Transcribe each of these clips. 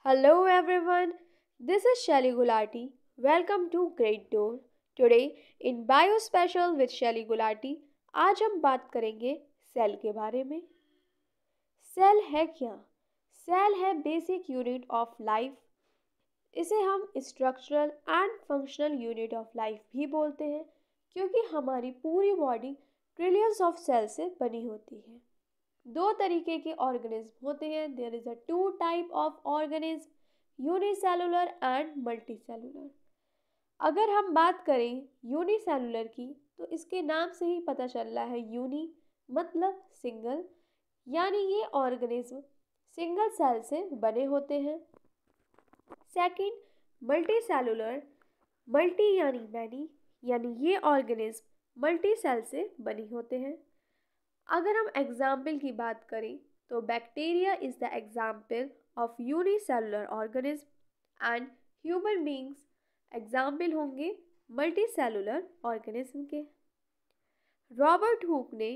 Hello everyone, this is Shelly Gulati. Welcome to Great Door. Today in Bio Special with Shelly Gulati, आज हम बात करेंगे cell के बारे में। सेल है क्या? सेल है बेसिक यूनिट ऑफ लाइफ। इसे हम structural and functional unit of life भी बोलते हैं क्योंकि हमारी पूरी बॉडी ट्रिलियंस ऑफ सेल से बनी होती है। दो तरीके के ऑर्गेनिज्म होते हैं। There is a two type of organism, unicellular and multicellular. अगर हम बात करें यूनिसेलुलर की तो इसके नाम से ही पता चल रहा है, यूनी मतलब सिंगल, यानी ये ऑर्गेनिज्म सिंगल सेल से बने होते हैं। सेकंड, मल्टीसेलुलर, मल्टी यानी मैनी, यानी ये ऑर्गेनिज्म मल्टी सेल से बने होते हैं। अगर हम एग्जाम्पल की बात करें तो bacteria is the example of unicellular organism and human beings example होंगे मल्टीसेलुलर ऑर्गेनिज्म के। रॉबर्ट हुक ने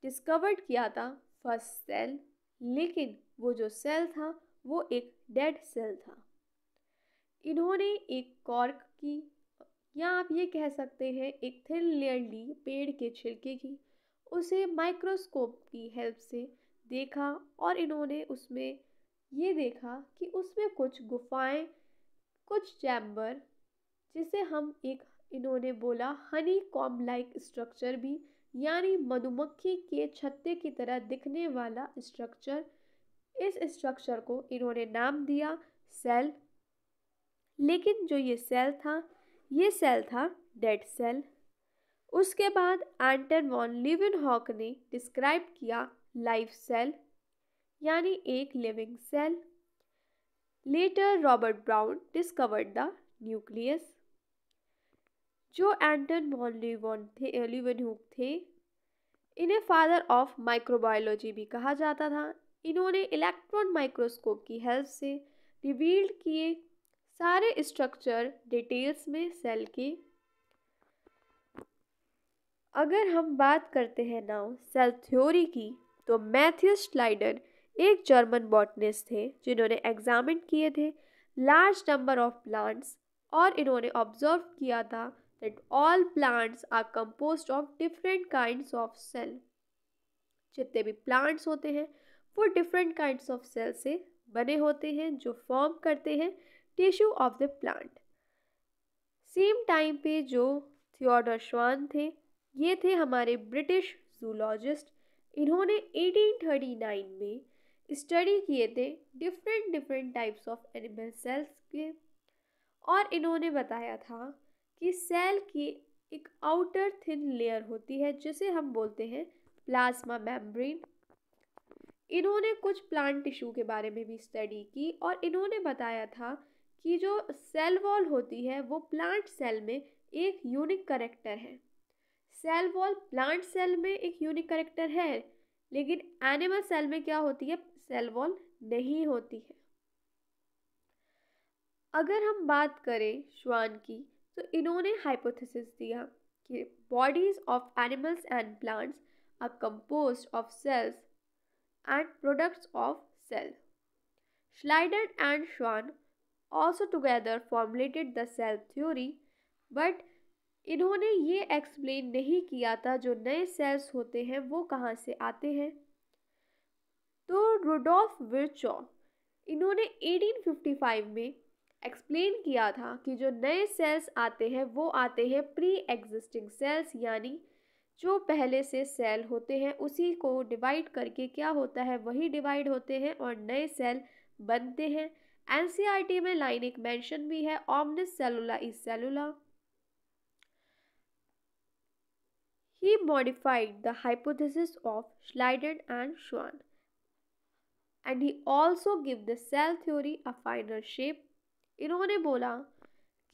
डिस्कवर्ड किया था फर्स्ट सेल, लेकिन वो जो सेल था वो एक डेड सेल था। इन्होंने एक कॉर्क की, या आप ये कह सकते हैं एक थिन लेयर ली पेड़ के छिलके की, उसे माइक्रोस्कोप की हेल्प से देखा और इन्होंने उसमें ये देखा कि उसमें कुछ गुफाएं, कुछ चैम्बर, जिसे हम एक, इन्होंने बोला हनी कॉम्ब लाइक स्ट्रक्चर भी, यानी मधुमक्खी के छत्ते की तरह दिखने वाला स्ट्रक्चर। इस स्ट्रक्चर को इन्होंने नाम दिया सेल। लेकिन जो ये सेल था डेड सेल। उसके बाद एंटन वॉन लीवेनहॉक ने डिस्क्राइब किया लाइफ सेल, यानी एक living cell. Later Robert Brown discovered the nucleus. जो एंटन वॉन लीवेनहॉक थे, इन्हें फादर ऑफ माइक्रोबायोलॉजी भी कहा जाता था। इन्होंने इलेक्ट्रॉन माइक्रोस्कोप की हेल्प से रिवील्ड किए सारे स्ट्रक्चर डिटेल्स में सेल के। अगर हम बात करते हैं नाउ सेल थ्योरी की, तो मैथियस श्लाइडर एक जर्मन बॉटनिस्ट थे जिन्होंने एग्जामिन किए थे लार्ज नंबर ऑफ प्लांट्स, और इन्होंने ऑब्जर्व किया था that all plants are composed of different kinds of cell. जितने भी प्लांट्स होते हैं वो डिफरेंट काइंड्स ऑफ सेल से बने होते हैं जो फॉर्म करते हैं tissue of the plant. Same time पे जो थियोडर श्वान थे, ये थे हमारे ब्रिटिश जूलॉजिस्ट। इन्होंने 1839 में स्टडी किए थे different types of animal cells के, और इन्होंने बताया था कि सेल की एक आउटर थिन लेयर होती है जिसे हम बोलते हैं प्लाज्मा मेम्ब्रेन। इन्होंने कुछ प्लांट टिश्यू के बारे में भी स्टडी की और इन्होंने बताया था कि जो सेल वॉल होती है वो प्लांट सेल में एक यूनिक कैरेक्टर है। सेल वॉल प्लांट सेल में एक यूनिक कैरेक्टर है, लेकिन एनिमल सेल में क्या होती है, सेल वॉल नहीं होती है। अगर हम बात करें श्वान की, तो इन्होंने हाइपोथेसिस दिया कि bodies of animals and plants are composed of cells and products of cell. Schleider and Schwann also together formulated the cell theory, but इन्होंने ये एक्सप्लेन नहीं किया था जो नए सेल्स होते हैं वो कहाँ से आते हैं। तो रुडोल्फ विर्चॉ, इन्होंने 1855 में एक्सप्लेन किया था कि जो नए सेल्स आते हैं वो आते हैं प्री एग्जिस्टिंग सेल्स, यानी जो पहले से सेल होते हैं उसी को डिवाइड करके क्या होता है वही डिवाइड होते हैं और नए सेल बनते हैं। एनसीईआरटी में लाइन एक मेंशन भी है, ऑमनिस सेलुला इज सेलुला। He modified the hypothesis of Schleiden and Schwann and he also give the cell theory a final shape. इन्होंने बोला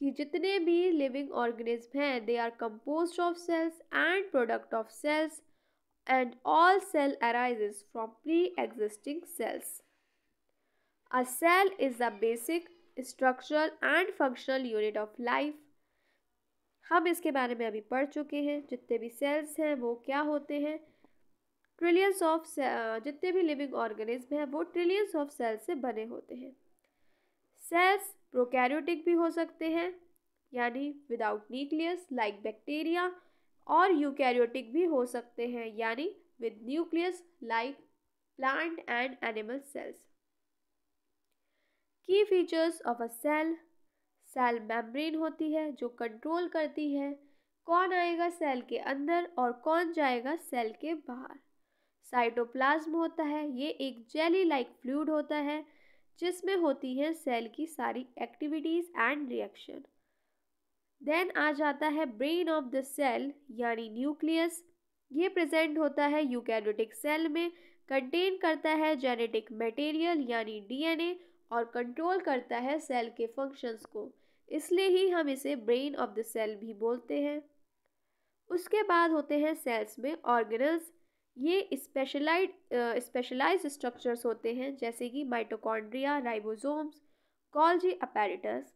कि जितने भी लिविंग ऑर्गेनिज्म हैं they are composed of cells and product of cells and all cell arises from pre existing cells. A cell is the basic structural and functional unit of life. हम इसके बारे में अभी पढ़ चुके हैं, जितने भी सेल्स हैं वो क्या होते हैं, ट्रिलियंस ऑफ जितने भी लिविंग ऑर्गेनिज्म हैं वो ट्रिलियंस ऑफ सेल्स से बने होते हैं। सेल्स प्रोकैरियोटिक भी हो सकते हैं यानी विदाउट न्यूक्लियस लाइक बैक्टीरिया, और यूकैरियोटिक भी हो सकते हैं यानी with nucleus like plant and animal cells. Key features of a cell, cell membrane होती है जो कंट्रोल करती है कौन आएगा सेल के अंदर और कौन जाएगा सेल के बाहर। साइटोप्लाज्म होता है, ये एक जेली लाइक फ्लूइड होता है जिसमें होती है सेल की सारी एक्टिविटीज एंड रिएक्शन। देन आ जाता है ब्रेन ऑफ द सेल यानी न्यूक्लियस, ये प्रेजेंट होता है यूकैरियोटिक सेल में, कंटेन करता है जेनेटिक मटेरियल यानी डीएनए और कंट्रोल करता है सेल के फंक्शंस को, इसलिए ही हम इसे ब्रेन ऑफ द सेल भी बोलते हैं। उसके बाद होते हैं सेल्स में ऑर्गेनल्स, ये स्पेशलाइज्ड स्ट्रक्चर्स होते हैं जैसे कि माइटोकॉन्ड्रिया, राइबोसोम्स, गोल्जी अपैरेटस।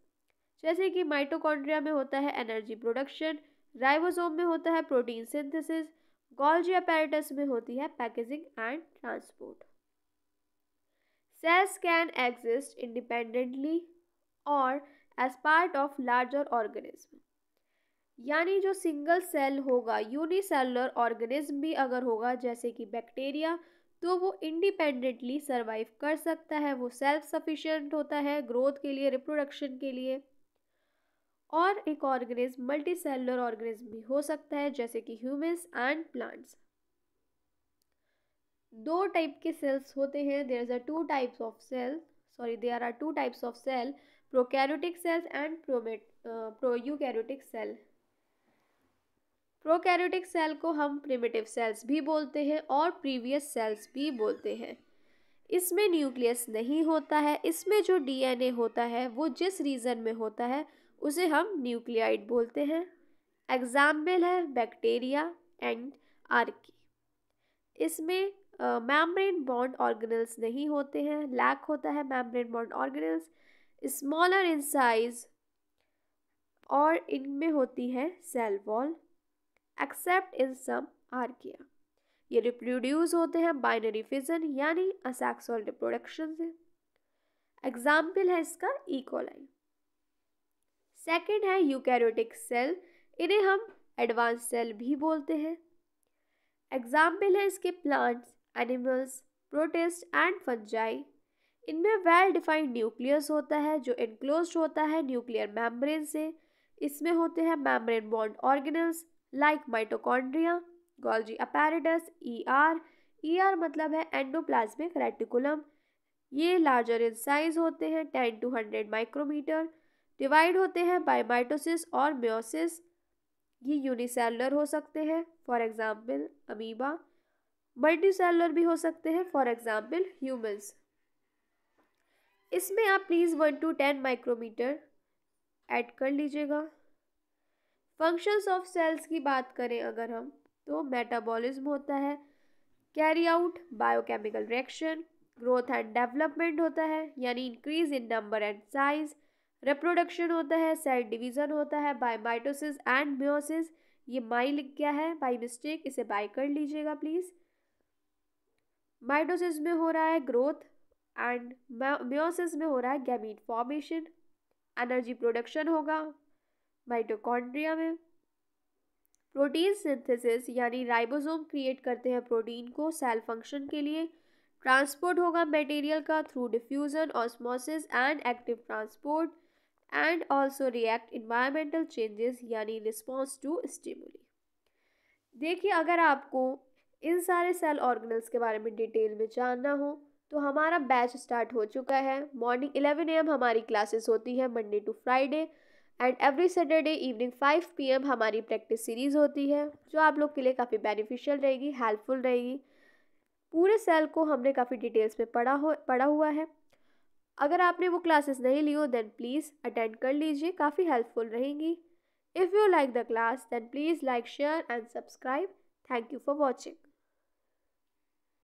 जैसे कि माइटोकॉन्ड्रिया में होता है एनर्जी प्रोडक्शन, राइबोसोम में होता है प्रोटीन सिंथेसिस, गोल्जी अपैरेटस में होती है packaging and transport. Cells can exist independently और as part of larger organism, यानी जो सिंगल सेल होगा, यूनिसेलुलर ऑर्गेनिज्म भी अगर होगा जैसे कि बैक्टीरिया, तो वो इंडिपेंडेंटली सरवाइव कर सकता है, वो सेल्फ सफिशिएंट होता है ग्रोथ के लिए, रिप्रोडक्शन के लिए। और एक ऑर्गेनिज्म मल्टी सेलुलर ऑर्गेनिज्म भी हो सकता है जैसे कि ह्यूमंस एंड प्लांट्स। दो टाइप के सेल्स होते हैं, there are two types of cell, prokaryotic cells and eukaryotic cell. Prokaryotic cell को हम प्रिमिटिव सेल्स भी बोलते हैं और प्रीवियस सेल्स भी बोलते हैं। इसमें न्यूक्लियस नहीं होता है, इसमें जो डीएनए होता है वो जिस रीजन में होता है उसे हम न्यूक्लियाइड बोलते हैं। एग्जाम्पल है बैक्टीरिया एंड आर्की। इसमें मेम्ब्रेन बॉन्ड ऑर्गेनल्स नहीं होते हैं, लैक होता है membrane bond organelles, smaller in size, और इनमें होती है cell wall except in some archaea. ये रिप्रोड्यूस होते हैं बाइनरी फिजन यानी असेक्सुअल रिप्रोडक्शन से। एग्जाम्पल है इसका ई कोलाई। सेकेंड है यूकैरियोटिक सेल, इन्हें हम एडवांस सेल भी बोलते हैं। एग्जाम्पल है इसके plants, animals, protist and fungi. इनमें वेल डिफाइंड न्यूक्लियस होता है जो एनक्लोज्ड होता है न्यूक्लियर मेम्ब्रेन से। इसमें होते हैं membrane bond organelles like mitochondria, Golgi apparatus, ER मतलब है एंडोप्लाज्मिक रेटिकुलम। ये लार्जर इन साइज होते हैं 10 to 100 माइक्रोमीटर, डिवाइड होते हैं बाय माइटोसिस और मेयोसिस। ये यूनिसेलुलर हो सकते हैं फॉर एग्जांपल अमीबा, मल्टीसेलुलर भी हो सकते हैं फॉर एग्जांपल ह्यूमंस। इसमें आप प्लीज़ 1 to 10 माइक्रोमीटर ऐड कर लीजिएगा। फंक्शंस ऑफ सेल्स की बात करें अगर हम, तो मेटाबॉलिज्म होता है, carry out biochemical reaction, growth and development होता है यानी increase in number and size, reproduction होता है, सेल डिवीजन होता है बाय माइटोसिस एंड मियोसिस। ये माई लिख गया है बाय मिस्टेक, इसे बाय कर लीजिएगा प्लीज। माइटोसिस में हो रहा है ग्रोथ एंड मियोसिस में हो रहा है गैमीट फॉर्मेशन। एनर्जी प्रोडक्शन होगा माइटोकॉन्ड्रिया में। प्रोटीन सिंथेसिस यानी राइबोसोम क्रिएट करते हैं प्रोटीन को सेल फंक्शन के लिए। ट्रांसपोर्ट होगा मटेरियल का through diffusion, osmosis and active transport, and also react environmental changes यानी रिस्पॉन्स टू स्टिमुली। देखिए, अगर आपको इन सारे सेल ऑर्गेनल्स के बारे में डिटेल में जानना हो तो हमारा बैच स्टार्ट हो चुका है। मॉर्निंग 11 AM हमारी क्लासेस होती है Monday to Friday, and every Saturday evening 5 PM हमारी प्रैक्टिस सीरीज़ होती है जो आप लोग के लिए काफ़ी बेनिफिशियल रहेगी, हेल्पफुल रहेगी। पूरे सेल को हमने काफ़ी डिटेल्स में पढ़ा हुआ है। अगर आपने वो क्लासेस नहीं ली हो देन प्लीज़ अटेंड कर लीजिए, काफ़ी हेल्पफुल रहेंगी। If you like the class then please like, share and subscribe. Thank you for watching.